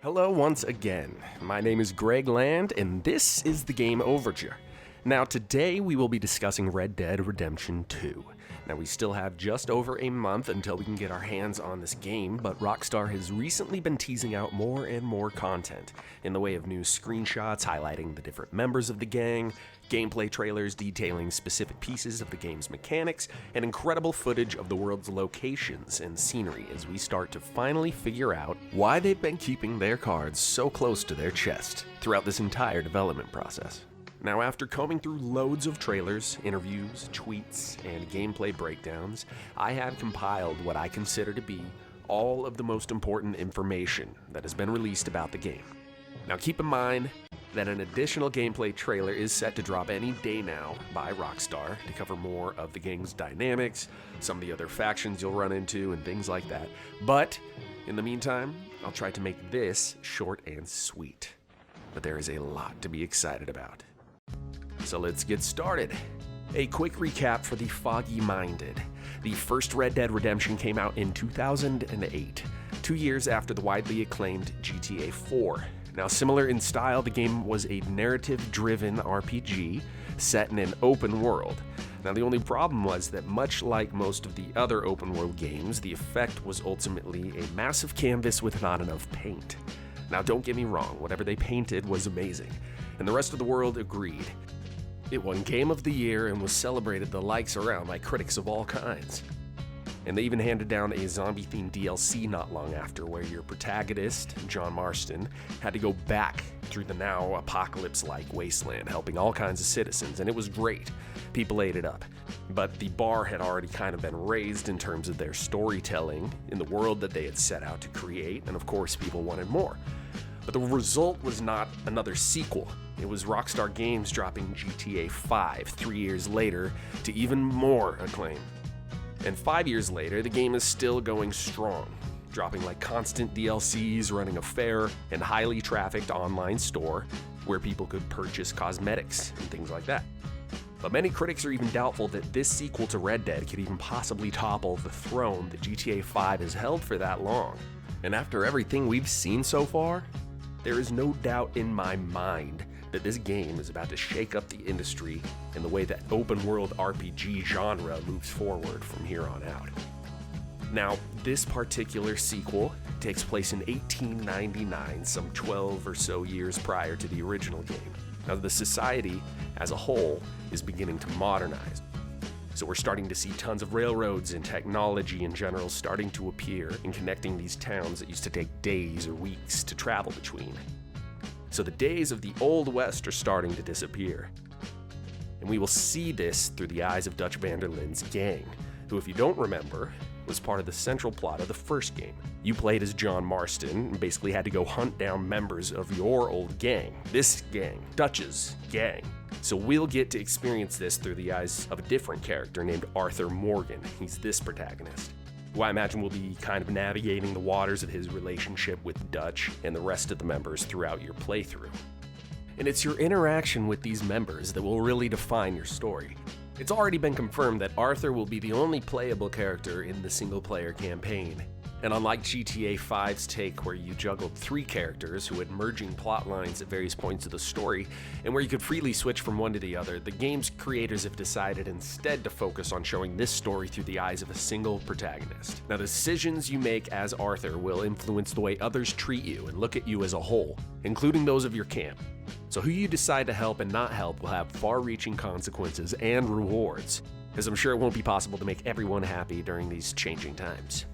Hello once again. My name is Greg Land, and this is the Game Overture. Now today we will be discussing Red Dead Redemption 2. Now we still have just over a month until we can get our hands on this game, but Rockstar has recently been teasing out more and more content in the way of new screenshots highlighting the different members of the gang, gameplay trailers detailing specific pieces of the game's mechanics, and incredible footage of the world's locations and scenery as we start to finally figure out why they've been keeping their cards so close to their chest throughout this entire development process. Now, after combing through loads of trailers, interviews, tweets, and gameplay breakdowns, I have compiled what I consider to be all of the most important information that has been released about the game. Now, keep in mind that an additional gameplay trailer is set to drop any day now by Rockstar to cover more of the gang's dynamics, some of the other factions you'll run into, and things like that. But, in the meantime, I'll try to make this short and sweet. But there is a lot to be excited about. So let's get started. A quick recap for the foggy-minded. The first Red Dead Redemption came out in 2008, 2 years after the widely acclaimed GTA 4. Now, similar in style, the game was a narrative-driven RPG set in an open world. Now, the only problem was that much like most of the other open-world games, the effect was ultimately a massive canvas with not enough paint. Now, don't get me wrong, whatever they painted was amazing, and the rest of the world agreed. It won Game of the Year and was celebrated the likes around by critics of all kinds. And they even handed down a zombie-themed DLC not long after, where your protagonist, John Marston, had to go back through the now apocalypse-like wasteland, helping all kinds of citizens, and it was great. People ate it up. But the bar had already kind of been raised in terms of their storytelling in the world that they had set out to create, and of course people wanted more. But the result was not another sequel. It was Rockstar Games dropping GTA 5 3 years later to even more acclaim. And 5 years later, the game is still going strong, dropping like constant DLCs, running a fair and highly trafficked online store where people could purchase cosmetics and things like that. But many critics are even doubtful that this sequel to Red Dead could even possibly topple the throne that GTA 5 has held for that long. And after everything we've seen so far, there is no doubt in my mind that this game is about to shake up the industry in the way that open-world RPG genre moves forward from here on out. Now, this particular sequel takes place in 1899, some 12 or so years prior to the original game. Now, the society as a whole is beginning to modernize. So we're starting to see tons of railroads and technology in general starting to appear and connecting these towns that used to take days or weeks to travel between. So the days of the Old West are starting to disappear. And we will see this through the eyes of Dutch van der Linde's gang, who, if you don't remember, was part of the central plot of the first game. You played as John Marston and basically had to go hunt down members of your old gang, this gang, Dutch's gang. So we'll get to experience this through the eyes of a different character named Arthur Morgan. He's this protagonist, who I imagine will be kind of navigating the waters of his relationship with Dutch and the rest of the members throughout your playthrough. And it's your interaction with these members that will really define your story. It's already been confirmed that Arthur will be the only playable character in the single-player campaign. And unlike GTA 5's take, where you juggled 3 characters who had merging plot lines at various points of the story, and where you could freely switch from one to the other, the game's creators have decided instead to focus on showing this story through the eyes of a single protagonist. Now, the decisions you make as Arthur will influence the way others treat you and look at you as a whole, including those of your camp. So who you decide to help and not help will have far-reaching consequences and rewards, as I'm sure it won't be possible to make everyone happy during these changing times.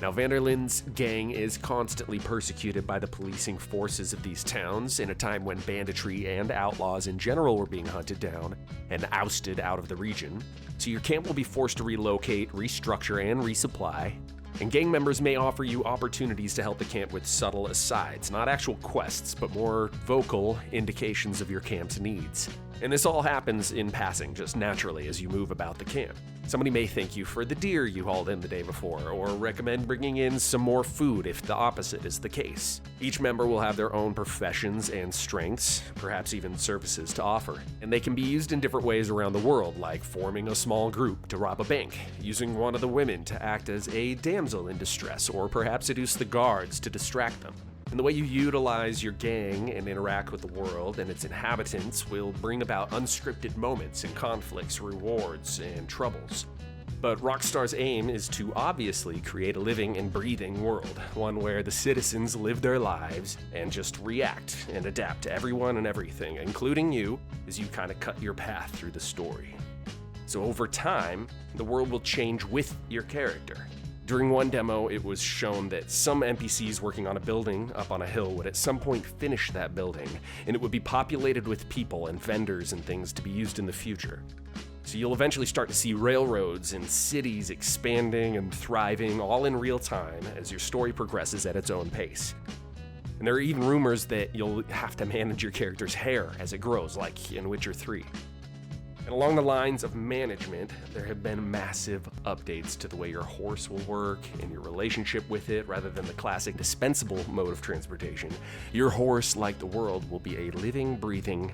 Now, van der Linde's gang is constantly persecuted by the policing forces of these towns in a time when banditry and outlaws in general were being hunted down and ousted out of the region. So your camp will be forced to relocate, restructure, and resupply. And gang members may offer you opportunities to help the camp with subtle asides, not actual quests, but more vocal indications of your camp's needs. And this all happens in passing, just naturally as you move about the camp. Somebody may thank you for the deer you hauled in the day before, or recommend bringing in some more food if the opposite is the case. Each member will have their own professions and strengths, perhaps even services to offer, and they can be used in different ways around the world, like forming a small group to rob a bank, using one of the women to act as a damsel in distress, or perhaps seduce the guards to distract them. And the way you utilize your gang and interact with the world and its inhabitants will bring about unscripted moments and conflicts, rewards, and troubles. But Rockstar's aim is to obviously create a living and breathing world, one where the citizens live their lives and just react and adapt to everyone and everything, including you, as you kind of cut your path through the story. So over time, the world will change with your character. During one demo, it was shown that some NPCs working on a building up on a hill would at some point finish that building, and it would be populated with people and vendors and things to be used in the future. So you'll eventually start to see railroads and cities expanding and thriving all in real time as your story progresses at its own pace. And there are even rumors that you'll have to manage your character's hair as it grows, like in Witcher 3. And along the lines of management, there have been massive updates to the way your horse will work and your relationship with it. Rather than the classic dispensable mode of transportation, your horse, like the world, will be a living, breathing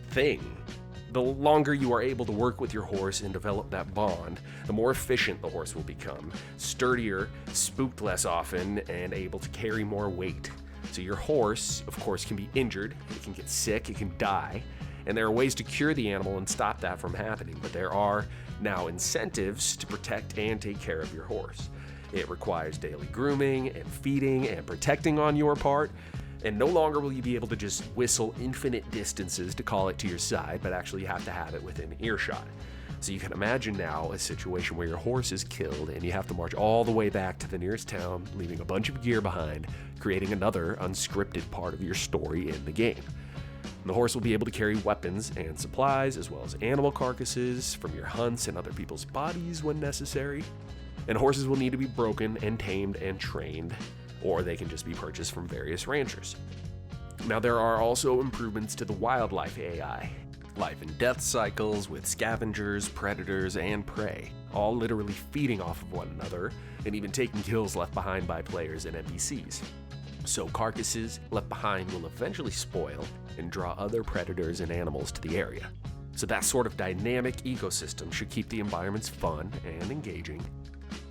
thing. The longer you are able to work with your horse and develop that bond, the more efficient the horse will become, sturdier, spooked less often, and able to carry more weight. So your horse, of course, can be injured, it can get sick, it can die, and there are ways to cure the animal and stop that from happening, but there are now incentives to protect and take care of your horse. It requires daily grooming and feeding and protecting on your part, and no longer will you be able to just whistle infinite distances to call it to your side, but actually you have to have it within earshot. So you can imagine now a situation where your horse is killed and you have to march all the way back to the nearest town, leaving a bunch of gear behind, creating another unscripted part of your story in the game. The horse will be able to carry weapons and supplies, as well as animal carcasses from your hunts and other people's bodies when necessary. And horses will need to be broken and tamed and trained, or they can just be purchased from various ranchers. Now, there are also improvements to the wildlife AI. Life and death cycles with scavengers, predators, and prey, all literally feeding off of one another, and even taking kills left behind by players and NPCs. So carcasses left behind will eventually spoil and draw other predators and animals to the area. So that sort of dynamic ecosystem should keep the environments fun and engaging.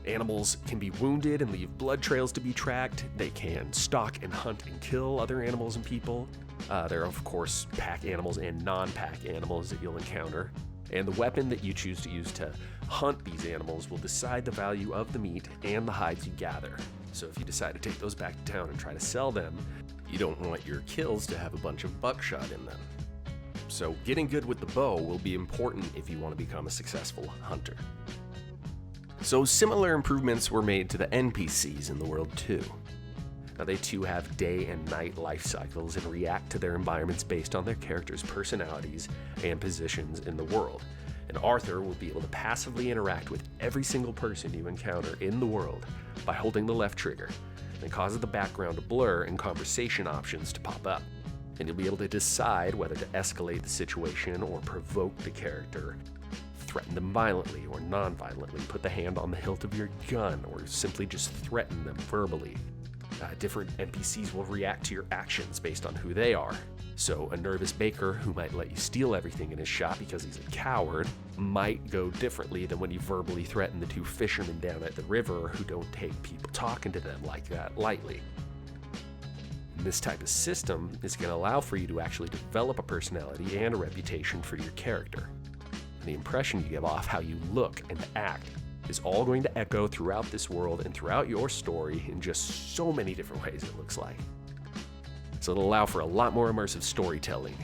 Animals can be wounded and leave blood trails to be tracked. They can stalk and hunt and kill other animals and people. There are, of course, pack animals and non-pack animals that you'll encounter. And the weapon that you choose to use to hunt these animals will decide the value of the meat and the hides you gather. So if you decide to take those back to town and try to sell them, you don't want your kills to have a bunch of buckshot in them. So getting good with the bow will be important if you want to become a successful hunter. So similar improvements were made to the NPCs in the world too. Now they too have day and night life cycles and react to their environments based on their characters' personalities and positions in the world. And Arthur will be able to passively interact with every single person you encounter in the world by holding the left trigger, and causes the background to blur and conversation options to pop up. And you'll be able to decide whether to escalate the situation or provoke the character, threaten them violently or non-violently, put the hand on the hilt of your gun, or simply just threaten them verbally. Different NPCs will react to your actions based on who they are. So a nervous baker who might let you steal everything in his shop because he's a coward might go differently than when you verbally threaten the two fishermen down at the river who don't take people talking to them like that lightly. And this type of system is going to allow for you to actually develop a personality and a reputation for your character. And the impression you give off, how you look and act, is all going to echo throughout this world and throughout your story in just so many different ways, it looks like. So it'll allow for a lot more immersive storytelling,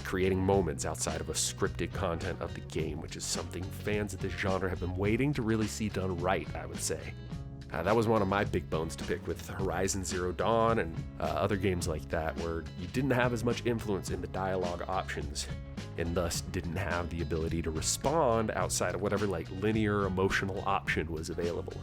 creating moments outside of a scripted content of the game, which is something fans of this genre have been waiting to really see done right, I would say. That was one of my big bones to pick with Horizon Zero Dawn and other games like that, where you didn't have as much influence in the dialogue options, and thus didn't have the ability to respond outside of whatever linear emotional option was available.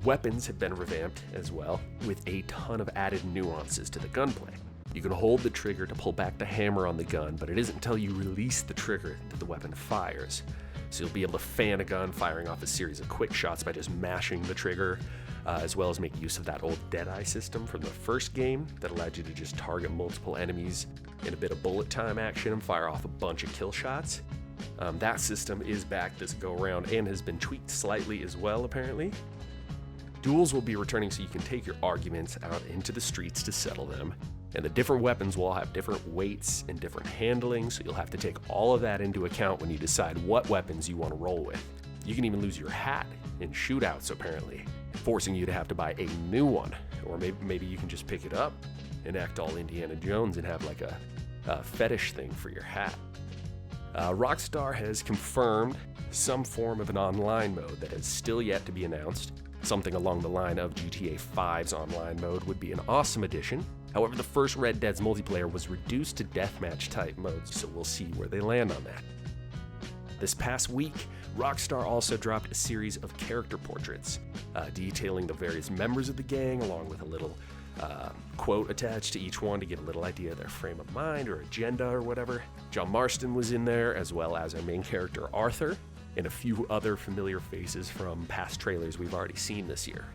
Weapons have been revamped as well, with a ton of added nuances to the gunplay. You can hold the trigger to pull back the hammer on the gun, but it isn't until you release the trigger that the weapon fires. So you'll be able to fan a gun, firing off a series of quick shots by just mashing the trigger, as well as make use of that old Deadeye system from the first game that allowed you to just target multiple enemies in a bit of bullet time action and fire off a bunch of kill shots. That system is back this go around and has been tweaked slightly as well, apparently. Duels will be returning so you can take your arguments out into the streets to settle them. And the different weapons will all have different weights and different handling, so you'll have to take all of that into account when you decide what weapons you want to roll with. You can even lose your hat in shootouts, apparently, forcing you to have to buy a new one. Or maybe you can just pick it up and act all Indiana Jones and have like a fetish thing for your hat. Rockstar has confirmed some form of an online mode that has still yet to be announced. Something along the line of GTA 5's online mode would be an awesome addition. However, the first Red Dead's multiplayer was reduced to deathmatch type modes, so we'll see where they land on that. This past week, Rockstar also dropped a series of character portraits, detailing the various members of the gang, along with a little quote attached to each one to get a little idea of their frame of mind or agenda or whatever. John Marston was in there, as well as our main character Arthur, and a few other familiar faces from past trailers we've already seen this year.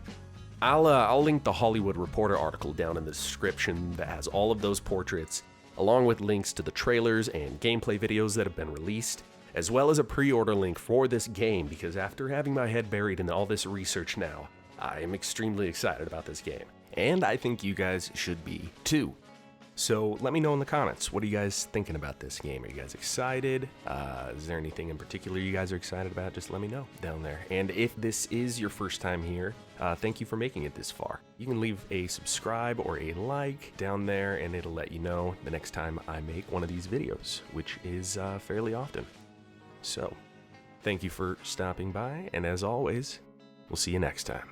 I'll link the Hollywood Reporter article down in the description that has all of those portraits, along with links to the trailers and gameplay videos that have been released, as well as a pre-order link for this game, because after having my head buried in all this research now, I am extremely excited about this game. And I think you guys should be too. So let me know in the comments, what are you guys thinking about this game? Are you guys excited? Is there anything in particular you guys are excited about? Just let me know down there. And if this is your first time here, thank you for making it this far. You can leave a subscribe or a like down there, and it'll let you know the next time I make one of these videos, which is fairly often. So, thank you for stopping by, and as always, we'll see you next time.